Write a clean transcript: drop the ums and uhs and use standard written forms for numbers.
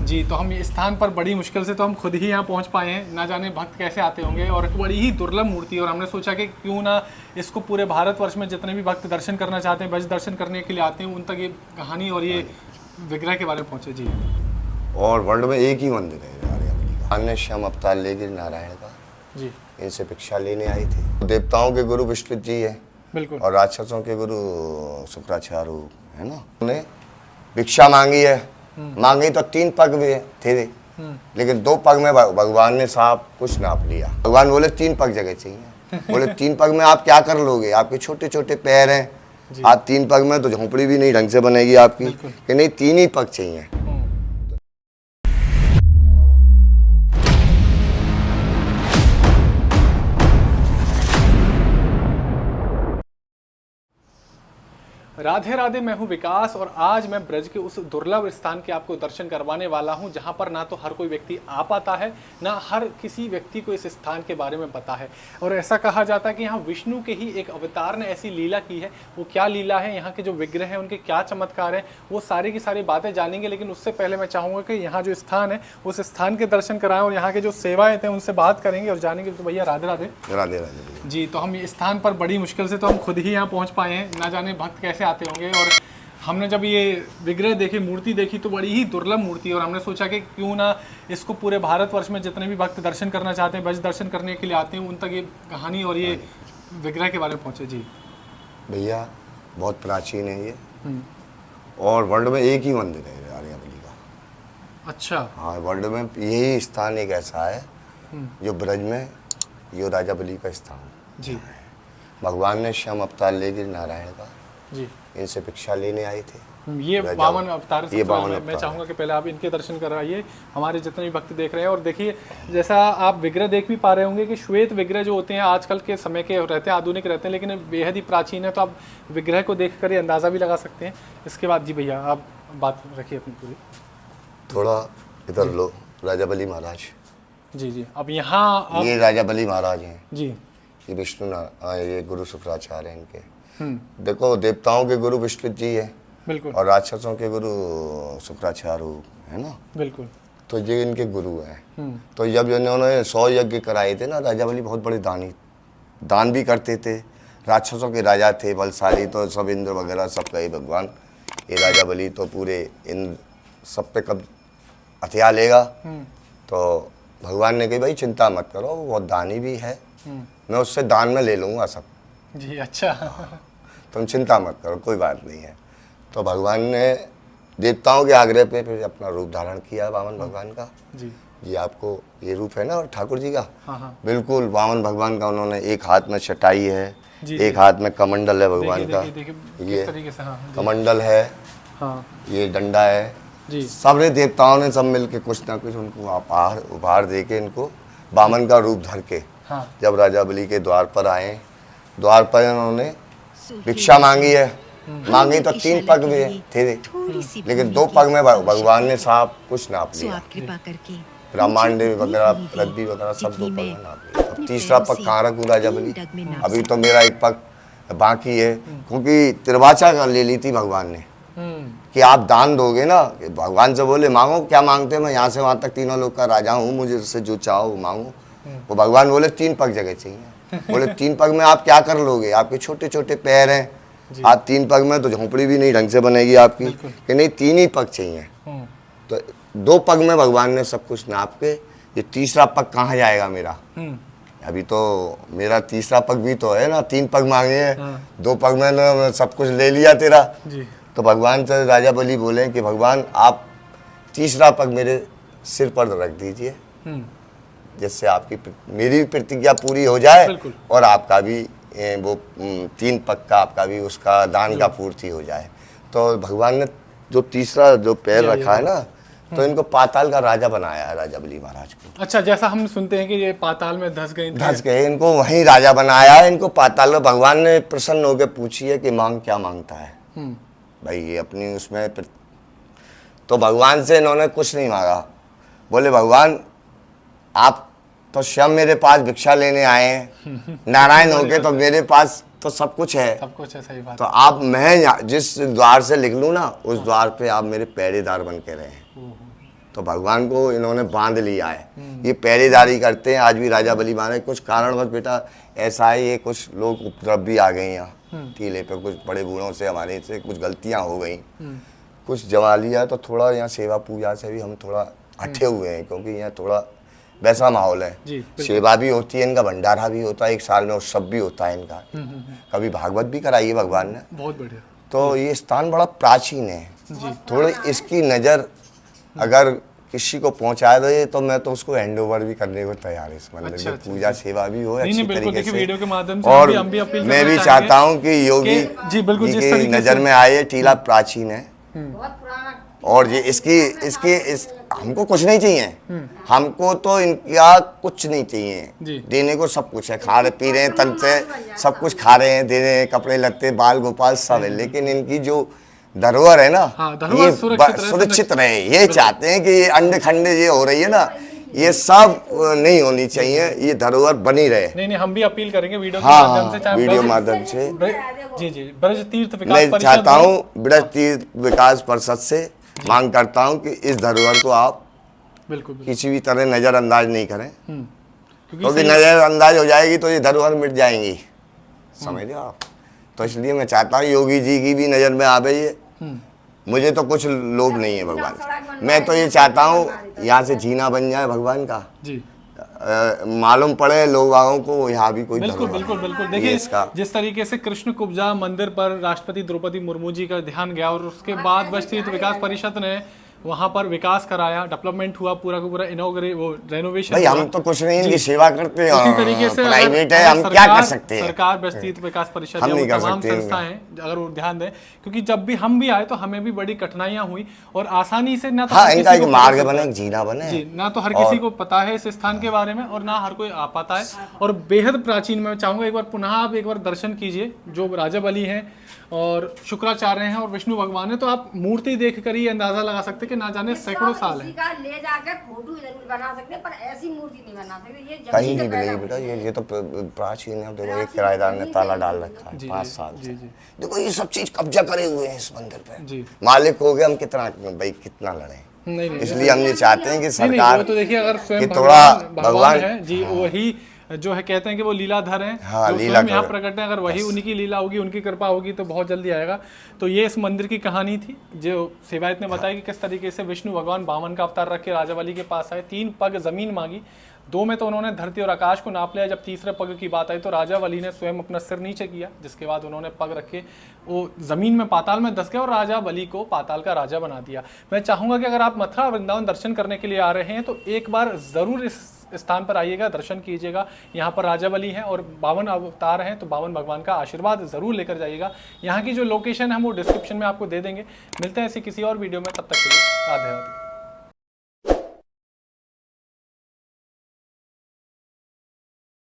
जी, तो हम इस स्थान पर बड़ी मुश्किल से तो हम खुद ही यहाँ पहुँच पाए हैं। ना जाने भक्त कैसे आते होंगे, और बड़ी ही दुर्लभ मूर्ति है। और हमने सोचा कि क्यों ना इसको पूरे भारतवर्ष में जितने भी भक्त दर्शन करना चाहते हैं, बस दर्शन करने के लिए आते हैं, उन तक ये कहानी और ये विग्रह के बारे में पहुँचे। जी, और वर्ल्ड में एक ही मंदिर है आर्यावली का, अन्य श्याम अवतार लेकर नारायण का। जी, इनसे भिक्षा लेने आई थी। देवताओं के गुरु विष्णु जी है, बिल्कुल। और राक्षसों के गुरु शुक्राचार्य है ना। उन्होंने भिक्षा मांगी है, मांगी तो 3 पग में थे, लेकिन 2 पग में भगवान ने साफ कुछ नाप लिया। भगवान बोले 3 पग जगह चाहिए। बोले 3 पग में आप क्या कर लोगे, आपके छोटे छोटे पैर हैं, आप 3 पग में तो झोंपड़ी भी नहीं ढंग से बनेगी आपकी, कि नहीं 3 ही पग चाहिए। राधे राधे, मैं हूं विकास, और आज मैं ब्रज के उस दुर्लभ स्थान के आपको दर्शन करवाने वाला हूं जहां पर ना तो हर कोई व्यक्ति आ पाता है, ना हर किसी व्यक्ति को इस स्थान के बारे में पता है। और ऐसा कहा जाता है कि यहाँ विष्णु के ही एक अवतार ने ऐसी लीला की है। वो क्या लीला है, यहाँ के जो विग्रह हैं उनके क्या चमत्कार हैं, वो सारी की सारी बातें जानेंगे। लेकिन उससे पहले मैं चाहूँगा कि यहाँ जो स्थान है उस स्थान के दर्शन कराएं, और यहाँ के जो सेवाएँ थे उनसे बात करेंगे और जानेंगे। तो भैया राधे राधे। राधे राधे जी, तो हम इस स्थान पर बड़ी मुश्किल से तो हम खुद ही यहाँ पहुँच पाए हैं। ना जाने भक्त कैसे आते होंगे, और हमने जब ये विग्रह देखी, मूर्ति देखी, तो बड़ी ही दुर्लभ मूर्ति है। और हमने सोचा कि क्यों ना इसको पूरे भारतवर्ष में जितने भी भक्त दर्शन करना चाहते हैं, बस दर्शन करने के लिए आते हैं, उन तक ये कहानी और ये विग्रह के बारे में पहुँचे। जी भैया, बहुत प्राचीन है ये, और वर्ल्ड में एक ही मंदिर है आर्यावली का। अच्छा। हाँ, वर्ल्ड में यही स्थान एक ऐसा है जो ब्रज में यो राजा बलि का स्थान। जी, भगवान ने श्याम अवतार लेकर नारायण का जी, इनसे भिक्षा लेने आई थी। ये वामन अवतार। ये वामन मैं अवतार चाहूँगा कि पहले आप इनके दर्शन कराइए, हमारे जितने भी भक्त देख रहे हैं। और देखिए, जैसा आप विग्रह देख भी पा रहे होंगे कि श्वेत विग्रह जो होते हैं आजकल के समय के रहते हैं, आधुनिक रहते हैं, लेकिन बेहद ही प्राचीन है। तो आप विग्रह को देख कर ये अंदाज़ा भी लगा सकते हैं। इसके बाद जी भैया आप बात रखिए अपनी पूरी। थोड़ा इधर लो, राजा बलि महाराज। जी जी, अब यहाँ ये राजा बलि महाराज हैं जी, ये विष्णु ये गुरु शुक्राचार्य हैं इनके। देखो, देवताओं के गुरु विष्णु जी है, बिल्कुल, और राक्षसों के गुरु शुक्राचार्य है ना। बिल्कुल। तो ये इनके गुरु हैं। तो जब इन्होंने 100 यज्ञ कराए थे ना, राजा बलि बहुत बड़े दान भी करते थे। राक्षसों के राजा थे बलशाली, तो सब इंद्र वगैरह सब कहे भगवान ये राजा बलि तो पूरे इन सब पे कब हथियार लेगा। तो भगवान ने कही भाई चिंता मत करो, वो बहुत दानी भी है, मैं उससे दान में ले लूँगा सब। जी, अच्छा। तुम चिंता मत करो, कोई बात नहीं है। तो भगवान ने देवताओं के आग्रह पे फिर अपना रूप धारण किया वामन भगवान का। जी ये आपको ये रूप है ना ठाकुर जी का। हाँ हाँ, बिल्कुल वामन भगवान का। उन्होंने एक हाथ में चटाई है, जी, एक जी। हाथ में कमंडल है भगवान देखिए का। देखिए देखिए ये किस तरीके से। हाँ जी, कमंडल है, हाँ ये डंडा है। जी, सारे देवताओं ने सब मिलके कुछ ना कुछ उनको उपहार दे के इनको वामन का रूप धर के हाँ, जब राजा बलि के द्वार पर आए, द्वार पर उन्होंने भिक्षा मांगी है, मांगी तो 3 पग में थे, लेकिन 2 पग में भगवान ने साफ कुछ नाप लिया। ब्रह्मांड वगैरह रद्दी वगैरह सब 2 पग में नाप लिया। अब तीसरा पग कहाँ रखूं राजा बलि, अभी तो मेरा 1 पग बाकी है, क्योंकि त्रिवाचा का ले ली थी भगवान ने कि आप दान दोगे ना। भगवान से बोले मांगो क्या मांगते, मैं यहाँ से वहाँ तक तीनों लोग का राजा हूँ, मुझे से जो चाहो वो मांगो। वो भगवान बोले 3 पग जगह चाहिए। बोले 3 पग में आप क्या कर लोगे, आपके छोटे छोटे पैर हैं, आप 3 पग में तो झोंपड़ी भी नहीं ढंग से बनेगी आपकी, कि नहीं 3 ही पग चाहिए। तो 2 पग में भगवान ने सब कुछ नाप के, ये तीसरा पग कहाँ जाएगा मेरा। अभी तो मेरा तीसरा पग भी तो है ना, 3 पग मांगे हैं, 2 पग में ना सब कुछ ले लिया तेरा। तो भगवान से राजा बलि बोले कि भगवान आप तीसरा पग मेरे सिर पर रख दीजिए, जिससे आपकी मेरी प्रतिज्ञा पूरी हो जाए, और आपका भी वो 3 पग का आपका भी उसका दान का पूर्ति हो जाए। तो भगवान ने जो तीसरा जो पैर रखा है ना, तो इनको पाताल का राजा बनाया है राजा बलि महाराज को। अच्छा, जैसा हम सुनते हैं कि ये पाताल में धंस गए, इनको वहीं राजा बनाया है। इनको पाताल में भगवान ने प्रसन्न होकर पूछी है कि मांग क्या मांगता है भाई, ये अपनी उसमें। तो भगवान से इन्होंने कुछ नहीं मांगा। बोले भगवान आप तो स्वयं मेरे पास भिक्षा लेने आए हैं, नारायण होके, तो मेरे पास तो सब कुछ है। सब कुछ है, सही बात। तो आप मैं जिस द्वार से निकलूँ ना, उस द्वार पे आप मेरे पहरेदार बन के रहें। तो भगवान को इन्होंने बांध लिया है। ये पहरेदारी करते हैं, आज भी राजा बली महाराज कुछ कारणवश बेटा ऐसा है, ये कुछ लोग उपद्रव भी आ गए यहाँ टीले पे, कुछ बड़े बूढ़ों से हमारे से कुछ गलतियाँ हो गई, कुछ जमा लिया, तो थोड़ा यहाँ सेवा पूजा से भी हम थोड़ा हटे हुए हैं, क्योंकि यहाँ थोड़ा वैसा माहौल है। सेवा भी होती है, इनका भंडारा भी होता है, एक साल में उत्सव भी होता है इनका, कभी भागवत भी कराई है भगवान ने। बहुत बढ़िया। तो ये स्थान बड़ा प्राचीन है, थोड़ी इसकी नज़र अगर किसी को पहुंचा दे तो मैं तो उसको हैंड ओवर भी करने को तैयार है इस मंदिर में। पूजा सेवा भी हो अच्छी तरीके से, वीडियो के माध्यम से और हम भी अपील मैं भी चाहता हूँ कि योगी जी बिल्कुल जिस की नज़र में आए, टीला प्राचीन है और ये इस हमको कुछ नहीं चाहिए, हमको तो इनका कुछ नहीं चाहिए, देने को सब कुछ है, खा रहे पी रहे हैं, तन से सब कुछ खा रहे हैं, दे रहे हैं, कपड़े लत्ते बाल गोपाल सब है, लेकिन इनकी जो धरोहर है ना, ये सुरक्षित रहे। ये चाहते हैं कि ये अंडे खंडे ये हो रही है ना, ये सब नहीं होनी चाहिए, ये धरोहर बनी रहे। नहीं हम भी अपील करेंगे वीडियो के माध्यम से, वीडियो माध्यम से जी ब्रज तीर्थ विकास मैं परिषद चाहता हूँ ब्रज तीर्थ विकास परिषद से मांग करता हूँ कि इस धरोहर को आप बिल्कुल किसी भी तरह नजरअंदाज नहीं करें, क्योंकि नजरअंदाज हो जाएगी तो ये धरोहर मिट जाएंगी, समझ लो आप। तो इसलिए मैं चाहता हूँ योगी जी की भी नज़र में आवे ये। मुझे तो कुछ लोभ नहीं है भगवान से, मैं तो ये चाहता हूँ यहाँ से जीना बन जाए भगवान का जी। मालूम पड़े लोगों को यहाँ भी कोई बिल्कुल देखिए जिस तरीके से कृष्ण कुब्जा मंदिर पर राष्ट्रपति द्रौपदी मुर्मू जी का ध्यान गया और उसके बाद ब्रज तीर्थ विकास परिषद ने वहाँ पर विकास कराया, डेवलपमेंट हुआ, पूरा का पूरा रेनोवेशन। भाई हम तो कुछ नहीं, इनकी सेवा करते हैं, उसी तरीके से प्राइवेट है, हम क्या कर सकते हैं। सरकार ब्रज तीर्थ विकास परिषद तमाम संस्थाएं अगर वो ध्यान दें, क्योंकि जब भी हम भी आए तो हमें भी बड़ी कठिनाइयां हुई और आसानी से ना तो इनका एक मार्ग बने, एक जीना बने जी, ना तो हर किसी को पता है इस स्थान के बारे में और ना हर कोई आ पाता है, और बेहद प्राचीन। मैं चाहूंगा एक बार पुनः आप एक बार दर्शन कीजिए, जो राजा बली हैं और शुक्राचार्य हैं और विष्णु भगवान है, तो आप मूर्ति देख कर ही अंदाजा लगा सकते हैं कि ना जाने सैकड़ों साल है। ले जाकर फोटो जरूर बना सकते हैं, पर ऐसी मूर्ति नहीं बना सकते। ये कहीं नहीं मिलेगी बेटा, ये तो प्राचीन है। देखो एक किराएदार ने ताला डाल रखा है 5 साल से। देखो ये सब चीज कब्जा करे हुए हैं इस मंदिर पे, मालिक हो गए हम, कितना भाई कितना लड़े। इसलिए हम ये चाहते हैं कि सरकार तो देखिए अगर स्वयं थोड़ा भगवान है जी, वही जो है कहते हैं कि वो लीलाधर हैं, जो स्वयं यहाँ प्रकट है, अगर वही उन्हीं की लीला होगी, उनकी कृपा होगी तो बहुत जल्दी आएगा। तो ये इस मंदिर की कहानी थी जो सेवायत ने बताई कि किस तरीके से विष्णु भगवान बामन का अवतार रख के राजा बली के पास आए, 3 पग जमीन मांगी, 2 में तो उन्होंने धरती और आकाश को नाप लिया, जब तीसरे पग की बात आई तो राजा बली ने स्वयं अपना सिर नीचे किया, जिसके बाद उन्होंने पग रखे वो जमीन में पाताल में धस गए और राजा बली को पाताल का राजा बना दिया। मैं चाहूंगा कि अगर आप मथुरा वृंदावन दर्शन करने के लिए आ रहे हैं तो एक बार जरूर इस स्थान पर आइएगा, दर्शन कीजिएगा। यहाँ पर राजा बली हैं और 52 अवतार हैं, तो 52 भगवान का आशीर्वाद जरूर लेकर जाइएगा। यहाँ की जो लोकेशन है हम वो डिस्क्रिप्शन में आपको दे देंगे। मिलते हैं ऐसी किसी और वीडियो में, तब तक के लिए राधे राधे।